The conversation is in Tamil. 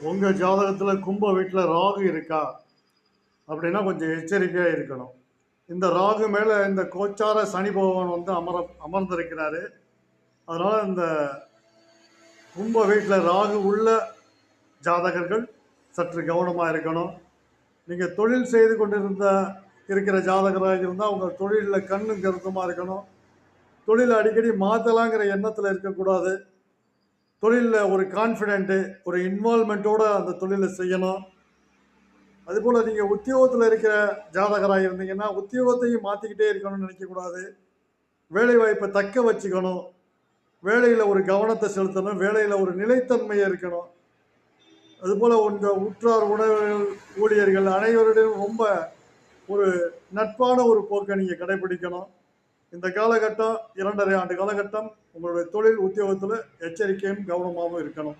உங்கள் ஜாதகத்தில் கும்ப வீட்டில் ராகு இருக்கா அப்படின்னா கொஞ்சம் எச்சரிக்கையாக இருக்கணும். இந்த ராகு மேலே இந்த கோச்சார சனி பகவான் வந்து அமர்ந்திருக்கிறாரு. அதனால் இந்த கும்ப வீட்டில் ராகு உள்ள ஜாதகர்கள் சற்று கவனமாக இருக்கணும். நீங்கள் தொழில் செய்து கொண்டிருந்த இருக்கிற ஜாதகராக இருந்தால் உங்கள் தொழிலில் கண்ணும் கருத்துமாக இருக்கணும். தொழிலை அடிக்கடி மாற்றலாங்கிற எண்ணத்தில் இருக்கக்கூடாது. தொழிலில் ஒரு கான்ஃபிடென்ட்டு, ஒரு இன்வால்மெண்ட்டோடு அந்த தொழிலை செய்யணும். அதுபோல் நீங்கள் உத்தியோகத்தில் இருக்கிற ஜாதகராக இருந்தீங்கன்னா உத்தியோகத்தையும் மாற்றிக்கிட்டே இருக்கணும்னு நினைக்கக்கூடாது. வேலை வாய்ப்பை தக்க வச்சுக்கணும். வேலையில் ஒரு கவனத்தை செலுத்தணும். வேலையில் ஒரு நிலைத்தன்மையை இருக்கணும். அதுபோல் உங்கள் உற்றார் உறவினர்கள் ஊழியர்கள் அனைவருடையும் ரொம்ப ஒரு நட்பான ஒரு போக்கை நீங்கள் கடைபிடிக்கணும். இந்த காலகட்டம் 2.5 ஆண்டு காலகட்டம் உங்களுடைய தொழில் உத்தியோகத்தில் எச்சரிக்கையும் கவனமாகவும் இருக்கணும்.